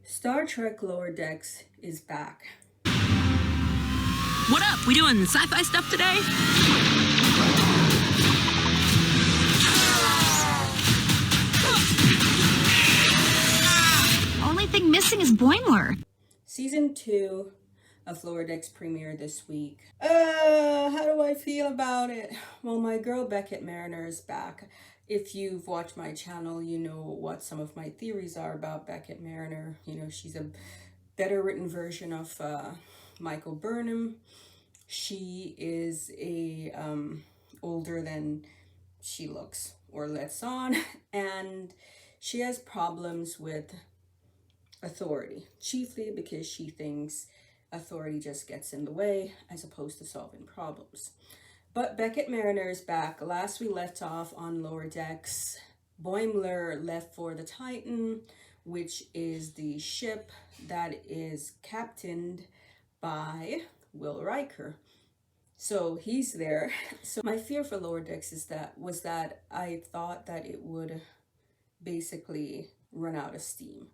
Star Trek Lower Decks is back. What up? We doing sci-fi stuff today? Only thing missing is Boimler. Season 2 of Lower Decks premiered this week. How do I feel about it? Well, my girl Beckett Mariner is back. If you've watched my channel, you know what some of my theories are about Beckett Mariner. You know, she's a better written version of Michael Burnham. She is a older than she looks or lets on, and she has problems with authority, chiefly because she thinks authority just gets in the way as opposed to solving problems. But Beckett Mariner is back. Last we left off on Lower Decks, Boimler left for the Titan, which is the ship that is captained by Will Riker. So he's there. So my fear for Lower Decks was that I thought that it would basically run out of steam,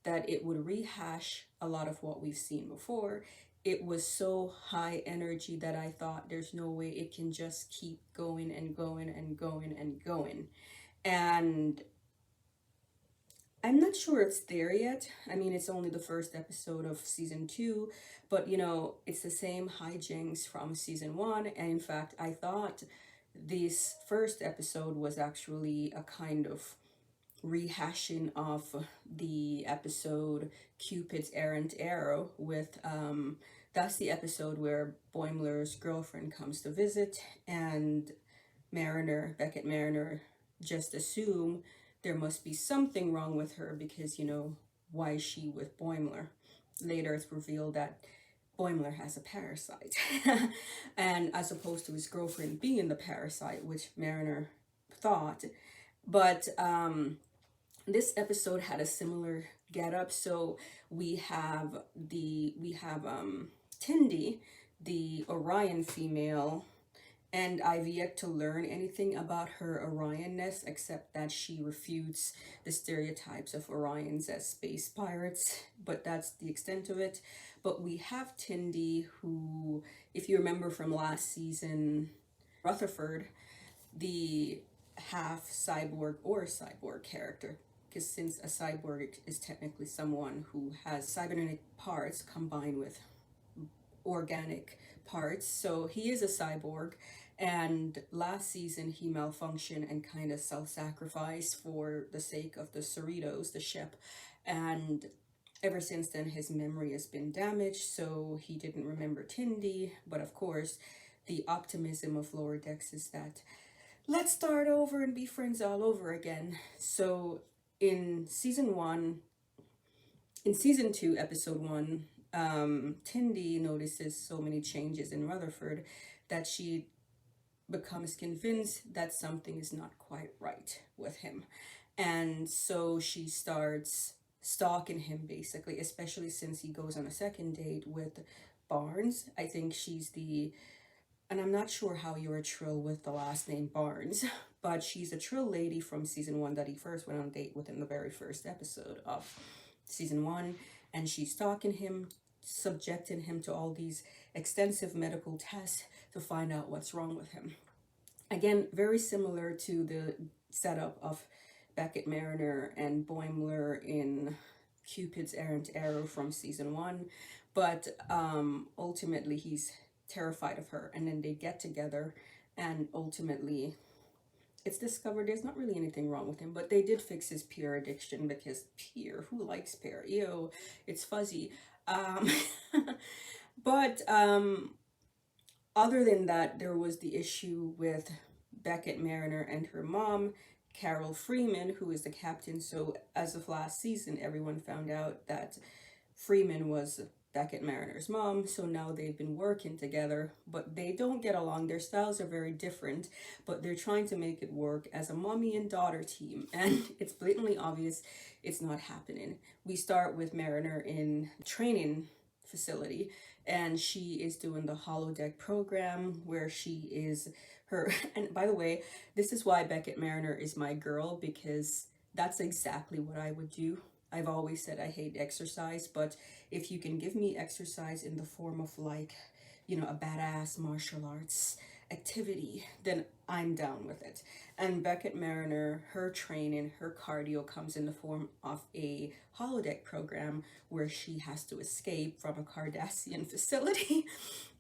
that it would rehash a lot of what we've seen before. It was so high energy that I thought there's no way it can just keep going and going and going and going. And I'm not sure it's there yet. I mean, it's only the first episode of season 2, but you know, it's the same hijinks from season 1. And in fact, I thought this first episode was actually a kind of rehashing of the episode Cupid's Errant Arrow with that's the episode where Boimler's girlfriend comes to visit, and Beckett Mariner just assume there must be something wrong with her because, you know, why is she with Boimler? Later it's revealed that Boimler has a parasite and as opposed to his girlfriend being the parasite, which Mariner thought. But this episode had a similar getup. So we have Tendi, the Orion female, and I've yet to learn anything about her Orionness except that she refutes the stereotypes of Orions as space pirates, but that's the extent of it. But we have Tendi, who, if you remember from last season, Rutherford, the half cyborg or cyborg character, because since a cyborg is technically someone who has cybernetic parts combined with organic parts, so he is a cyborg. And last season he malfunctioned and kind of self-sacrificed for the sake of the Cerritos, the ship, and ever since then his memory has been damaged, so he didn't remember Tendi. But of course the optimism of Lower Decks is that let's start over and be friends all over again. So in season 2, episode 1, Tendi notices so many changes in Rutherford that she becomes convinced that something is not quite right with him. And so she starts stalking him, basically, especially since he goes on a second date with Barnes. I think she's and I'm not sure how you're a Trill with the last name Barnes, but she's a Trill lady from season 1 that he first went on a date with in the very first episode of season 1. And she's stalking him, subjecting him to all these extensive medical tests to find out what's wrong with him. Again, very similar to the setup of Beckett Mariner and Boimler in Cupid's Errant Arrow from season 1. But ultimately he's terrified of her, and then they get together, and ultimately it's discovered there's not really anything wrong with him, but they did fix his pear addiction, because pear, who likes pear? Ew, it's fuzzy. But other than that, there was the issue with Beckett Mariner and her mom, Carol Freeman, who is the captain. So as of last season, everyone found out that Freeman was Beckett Mariner's mom, so now they've been working together, but they don't get along. Their styles are very different, but they're trying to make it work as a mommy and daughter team, and it's blatantly obvious it's not happening. We start with Mariner in training facility, and she is doing the holodeck program where she is her, and by the way, this is why Beckett Mariner is my girl, because that's exactly what I would do. I've always said I hate exercise, but if you can give me exercise in the form of like, a badass martial arts activity, then I'm down with it. And Beckett Mariner, her training, her cardio comes in the form of a holodeck program where she has to escape from a Cardassian facility.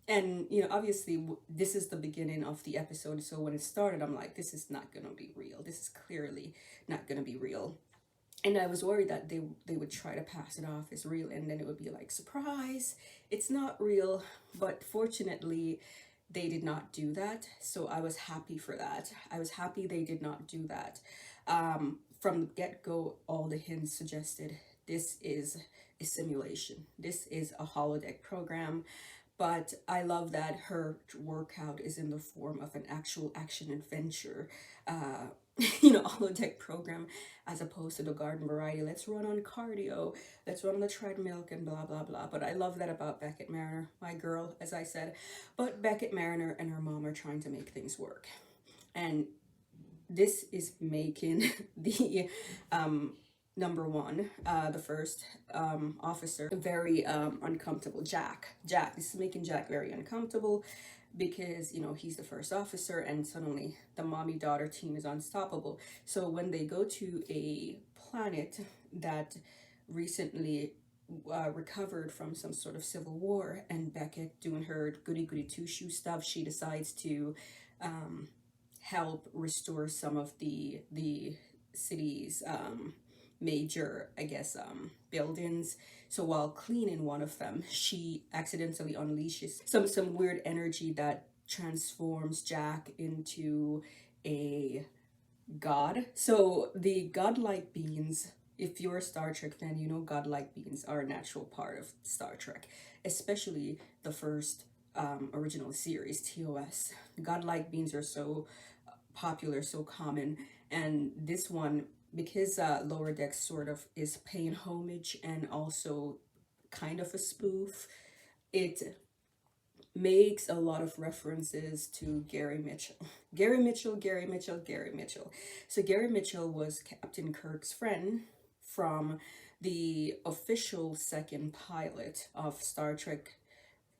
And obviously this is the beginning of the episode, so when it started I'm like, this is not gonna be real, this is clearly not gonna be real. And I was worried that they would try to pass it off as real, and then it would be like, surprise, it's not real. But fortunately they did not do that, so I was happy for that. I was happy they did not do that. From the get-go, all the hints suggested this is a simulation, this is a holodeck program. But I love that her workout is in the form of an actual action adventure, holodeck program, as opposed to the garden variety. Let's run on cardio, let's run on the treadmill, and blah, blah, blah. But I love that about Beckett Mariner, my girl, as I said. But Beckett Mariner and her mom are trying to make things work. And this is making the number one, the first officer, very uncomfortable. Jack, this is making Jack very uncomfortable, because he's the first officer, and suddenly the mommy-daughter team is unstoppable. So when they go to a planet that recently recovered from some sort of civil war, and Beckett doing her goody-goody two-shoe stuff, she decides to help restore some of the city's major, I guess, buildings. So while cleaning one of them, she accidentally unleashes some weird energy that transforms Jack into a god. So the godlike beings, if you're a Star Trek fan, godlike beings are a natural part of Star Trek, especially the first original series, TOS. Godlike beings are so popular, so common, and this one, because Lower Decks sort of is paying homage and also kind of a spoof, it makes a lot of references to Gary Mitchell. Gary Mitchell. So Gary Mitchell was Captain Kirk's friend from the official second pilot of Star Trek,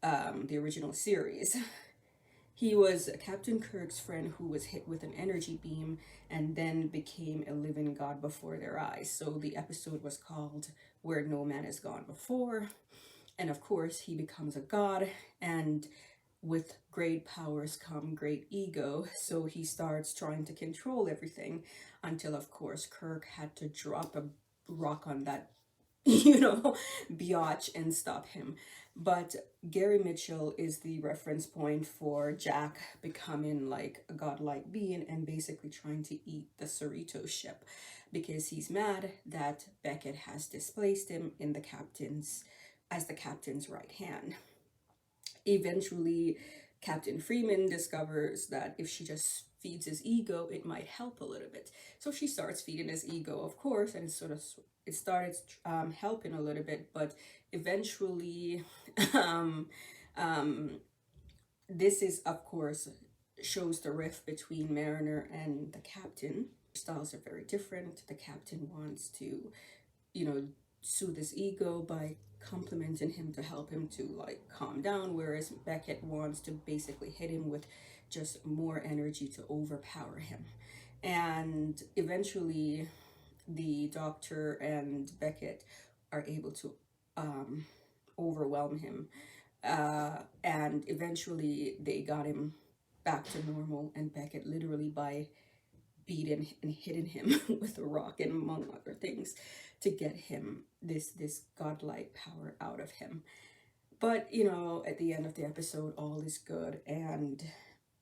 the original series. He was Captain Kirk's friend who was hit with an energy beam and then became a living god before their eyes. So the episode was called Where No Man Has Gone Before. And of course, he becomes a god, and with great powers come great ego. So he starts trying to control everything until, of course, Kirk had to drop a rock on that biatch and stop him. But Gary Mitchell is the reference point for Jack becoming like a godlike being and basically trying to eat the Cerritos ship, because he's mad that Beckett has displaced him in the captain's right hand. Eventually, Captain Freeman discovers that if she just feeds his ego, it might help a little bit. So she starts feeding his ego, of course, and it started helping a little bit, but eventually, this is, of course, shows the rift between Mariner and the captain. Styles are very different. The captain wants to, soothe his ego by complimenting him to help him to like calm down, whereas Beckett wants to basically hit him with just more energy to overpower him. And eventually the Doctor and Beckett are able to overwhelm him, and eventually they got him back to normal, and Beckett literally, by beating and hitting him with a rock and among other things, to get him this godlike power out of him. But at the end of the episode, all is good, and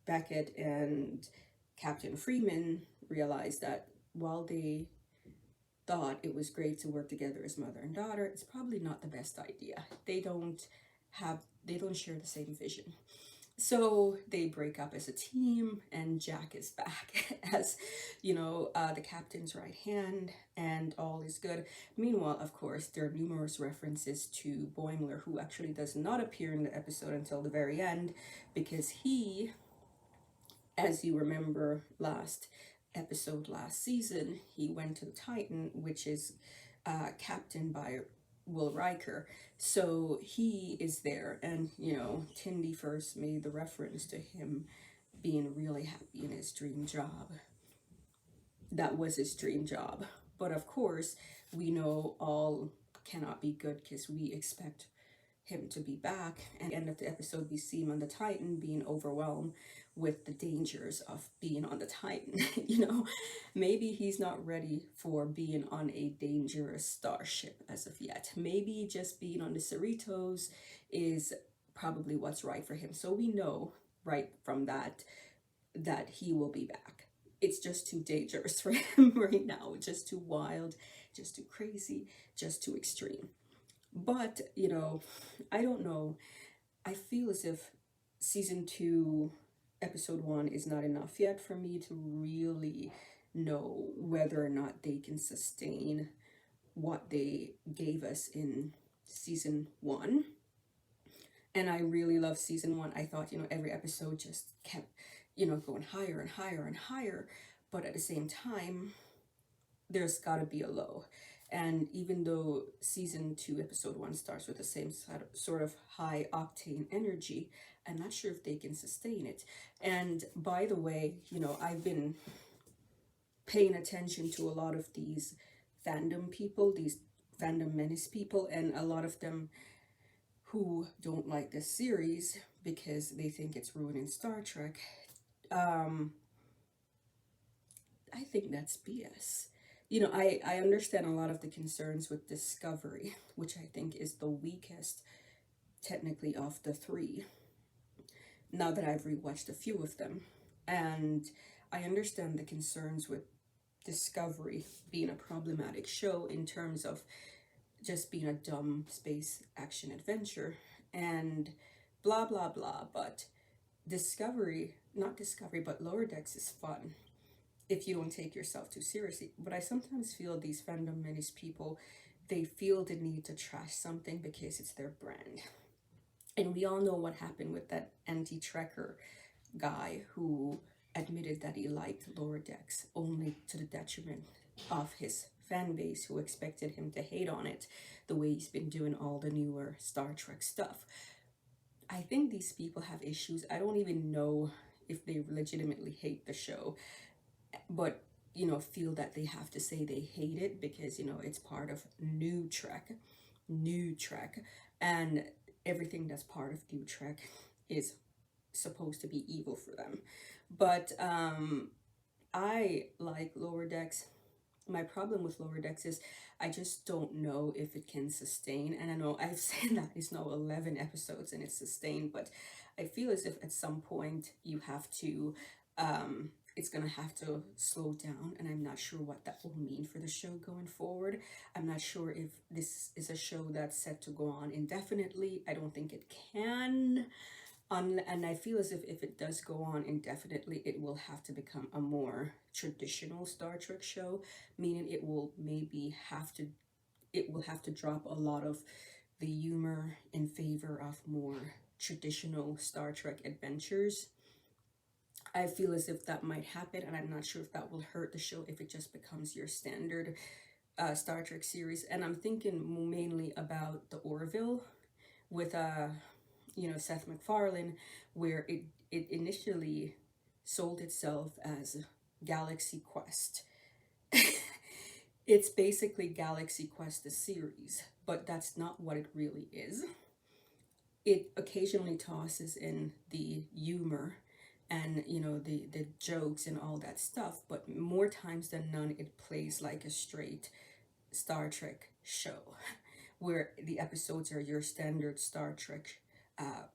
Beckett and Captain Freeman realized that while they thought it was great to work together as mother and daughter, it's probably not the best idea. They don't share the same vision. So they break up as a team, and Jack is back as, the captain's right hand, and all is good. Meanwhile, of course, there are numerous references to Boimler, who actually does not appear in the episode until the very end, because he, as you remember last season, he went to the Titan, which is captained by Will Riker. So he is there, and Tendi first made the reference to him being really happy in his dream job. That was his dream job. But of course, we know all cannot be good because we expect him to be back. And at the end of the episode, we see him on the Titan being overwhelmed with the dangers of being on the Titan. Maybe he's not ready for being on a dangerous starship as of yet. Maybe just being on the Cerritos is probably what's right for him. So we know right from that he will be back. It's just too dangerous for him right now. Just too wild, just too crazy, just too extreme. But, I don't know. I feel as if season 2, episode 1 is not enough yet for me to really know whether or not they can sustain what they gave us in season 1. And I really love season 1. I thought, every episode just kept, going higher and higher and higher. But at the same time, there's got to be a low. And even though season 2, episode 1 starts with the same sort of high octane energy, I'm not sure if they can sustain it. And by the way, I've been paying attention to a lot of these fandom people, these fandom menace people, and a lot of them who don't like this series because they think it's ruining Star Trek. I think that's BS. I understand a lot of the concerns with Discovery, which I think is the weakest, technically, of the 3, now that I've rewatched a few of them. And I understand the concerns with Discovery being a problematic show in terms of just being a dumb space action adventure and blah, blah, blah. But but Lower Decks is fun if you don't take yourself too seriously. But I sometimes feel these fandom menace people, they feel the need to trash something because it's their brand. And we all know what happened with that anti-Trekker guy who admitted that he liked Lower Decks, only to the detriment of his fan base, who expected him to hate on it the way he's been doing all the newer Star Trek stuff. I think these people have issues. I don't even know if they legitimately hate the show, but feel that they have to say they hate it because it's part of new Trek, and everything that's part of new Trek is supposed to be evil for them. But I like Lower Decks. My problem with Lower Decks is I just don't know if it can sustain. And I know I've said that it's now 11 episodes and it's sustained, but I feel as if at some point you have to it's gonna have to slow down, and I'm not sure what that will mean for the show going forward. I'm not sure if this is a show that's set to go on indefinitely. I don't think it can. And I feel as if it does go on indefinitely, it will have to become a more traditional Star Trek show, meaning it will have to drop a lot of the humor in favor of more traditional Star Trek adventures. I feel as if that might happen, and I'm not sure if that will hurt the show if it just becomes your standard Star Trek series. And I'm thinking mainly about the Orville with Seth MacFarlane, where it initially sold itself as Galaxy Quest. It's basically Galaxy Quest, the series, but that's not what it really is. It occasionally tosses in the humor and the jokes and all that stuff, but more times than none it plays like a straight Star Trek show where the episodes are your standard Star Trek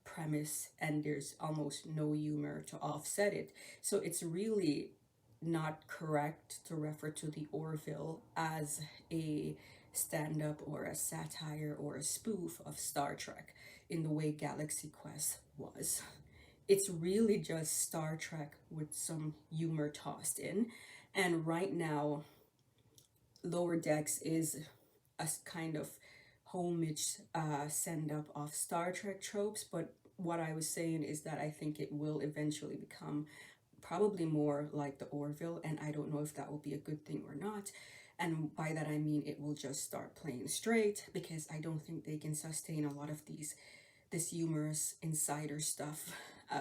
premise, and there's almost no humor to offset it. So it's really not correct to refer to the Orville as a stand-up or a satire or a spoof of Star Trek in the way Galaxy Quest was. It's really just Star Trek with some humor tossed in. And right now, Lower Decks is a kind of homage send-up of Star Trek tropes. But what I was saying is that I think it will eventually become probably more like the Orville. And I don't know if that will be a good thing or not. And by that I mean it will just start playing straight, because I don't think they can sustain a lot of this humorous insider stuff,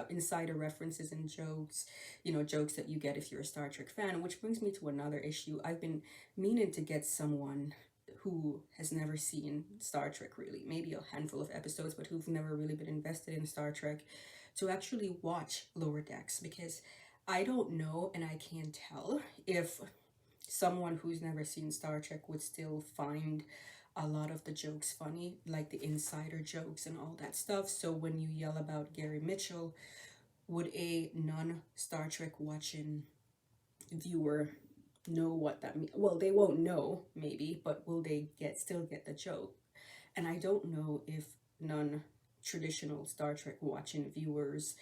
insider references and jokes, jokes that you get if you're a Star Trek fan. Which brings me to another issue. I've been meaning to get someone who has never seen Star Trek, really, maybe a handful of episodes, but who've never really been invested in Star Trek, to actually watch Lower Decks, because I don't know and I can't tell if someone who's never seen Star Trek would still find a lot of the jokes funny, like the insider jokes and all that stuff. So when you yell about Gary Mitchell, would a non-Star Trek watching viewer know what that means? Well, they won't know, maybe, but will they still get the joke? And I don't know if non-traditional Star Trek watching viewers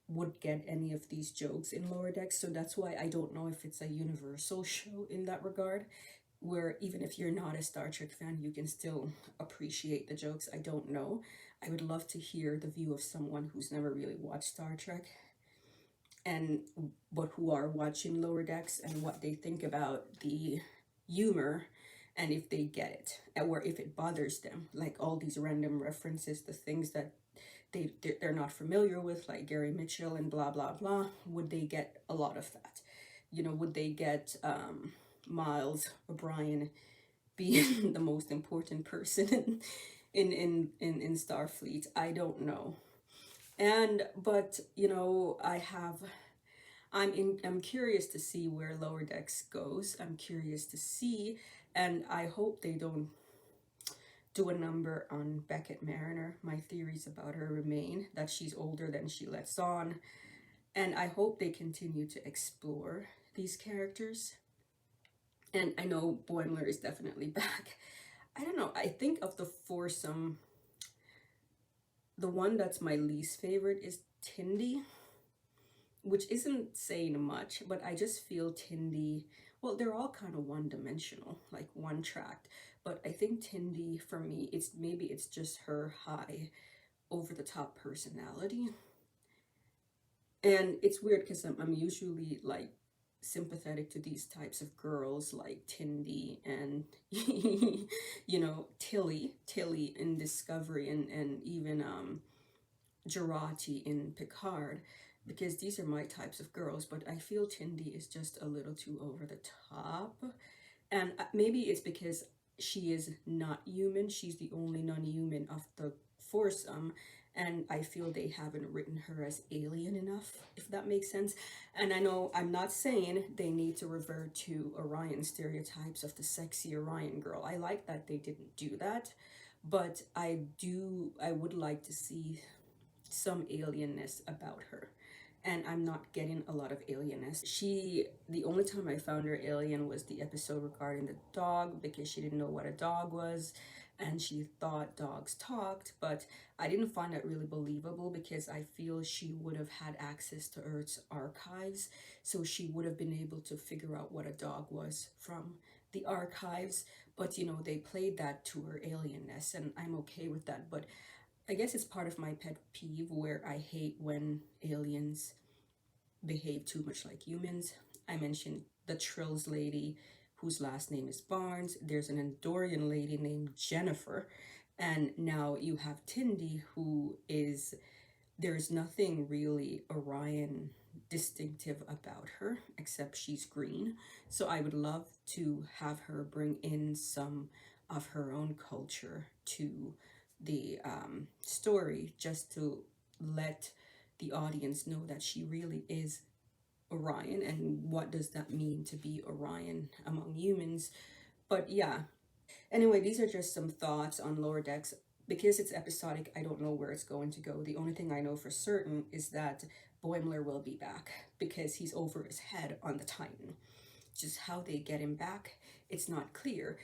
would get any of these jokes in Lower Decks. So that's why I don't know if it's a universal show in that regard, where even if you're not a Star Trek fan, you can still appreciate the jokes. I don't know. I would love to hear the view of someone who's never really watched Star Trek, and but who are watching Lower Decks, and what they think about the humor, and if they get it, or if it bothers them, like all these random references, the things that they're not familiar with, like Gary Mitchell and blah blah blah. Would they get a lot of that? Would they get Miles O'Brien being the most important person in Starfleet? I don't know. But I'm curious to see where Lower Decks goes. I'm curious to see, and I hope they don't do a number on Beckett Mariner. My theories about her remain that she's older than she lets on, and I hope they continue to explore these characters. And I know Boimler is definitely back. I don't know, I think of the foursome, the one that's my least favorite is Tendi, which isn't saying much, but I just feel Tendi, well, they're all kind of one-dimensional, like one-tracked, but I think Tendi, for me, it's just her high, over-the-top personality. And it's weird because I'm usually like sympathetic to these types of girls like Tendi and Tilly in Discovery, and even Jurati in Picard, because these are my types of girls. But I feel Tendi is just a little too over the top, and maybe it's because she is not human. She's the only non-human of the foursome, and I feel they haven't written her as alien enough, if that makes sense. And I know I'm not saying they need to revert to Orion stereotypes of the sexy Orion girl. I like that they didn't do that, but I would like to see some alienness about her, and I'm not getting a lot of alienness. The only time I found her alien was the episode regarding the dog, because she didn't know what a dog was and she thought dogs talked, but I didn't find that really believable, because I feel she would have had access to Earth's archives, so she would have been able to figure out what a dog was from the archives. But they played that to her alienness, and I'm okay with that. But I guess it's part of my pet peeve, where I hate when aliens behave too much like humans. I mentioned the Trills lady, whose last name is Barnes. There's an Andorian lady named Jennifer. And now you have Tendi, there's nothing really Orion distinctive about her, except she's green. So I would love to have her bring in some of her own culture to the story, just to let the audience know that she really is Orion, and what does that mean to be Orion among humans. But yeah, anyway, these are just some thoughts on Lower Decks. Because it's episodic, I don't know where it's going to go. The only thing I know for certain is that Boimler will be back, because he's over his head on the Titan. Just how they get him back, it's not clear.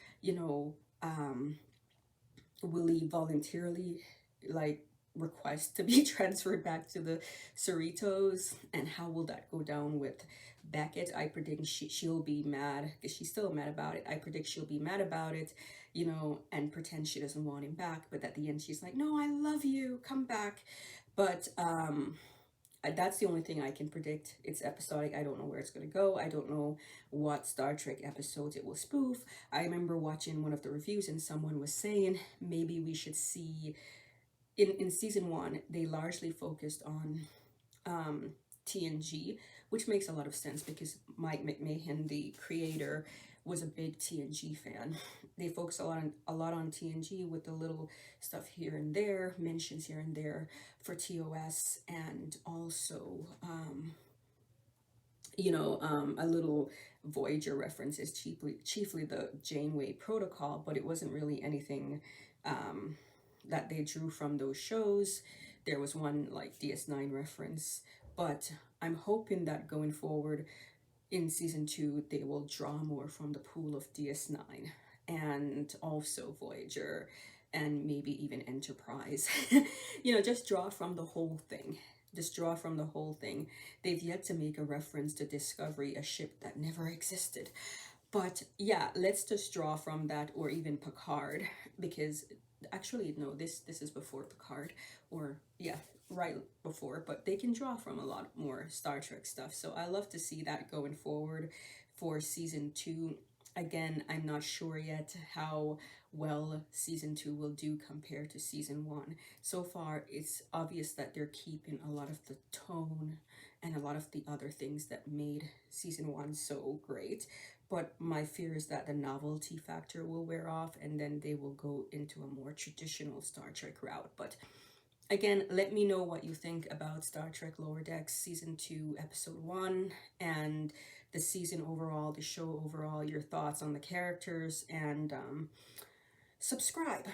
Will he voluntarily request to be transferred back to the Cerritos, and how will that go down with Beckett? I predict she'll be mad, because she's still mad about it. I predict she'll be mad about it, and pretend she doesn't want him back, but at the end she's like, no, I love you, come back. But That's the only thing I can predict. It's episodic. I don't know where it's going to go. I don't know what Star Trek episodes it will spoof. I remember watching one of the reviews and someone was saying maybe we should see in season 1 they largely focused on TNG, which makes a lot of sense because Mike McMahon, the creator, was a big TNG fan. They focus a lot on TNG with the little stuff here and there, mentions here and there for TOS, and also a little Voyager references, chiefly the Janeway protocol, but it wasn't really anything that they drew from those shows. There was one like DS9 reference, but I'm hoping that going forward in season 2 they will draw more from the pool of DS9 and also Voyager and maybe even Enterprise. Just draw from the whole thing. Just draw from the whole thing. They've yet to make a reference to Discovery, a ship that never existed. But yeah, let's just draw from that, or even Picard, because actually no, this is before Picard, or yeah, right before, but they can draw from a lot more Star Trek stuff. So I love to see that going forward for season 2. Again, I'm not sure yet how well season 2 will do compared to season 1. So far, it's obvious that they're keeping a lot of the tone and a lot of the other things that made season 1 so great. But my fear is that the novelty factor will wear off and then they will go into a more traditional Star Trek route. But again, let me know what you think about Star Trek Lower Decks Season 2, Episode 1, and the season overall, the show overall, your thoughts on the characters, and subscribe.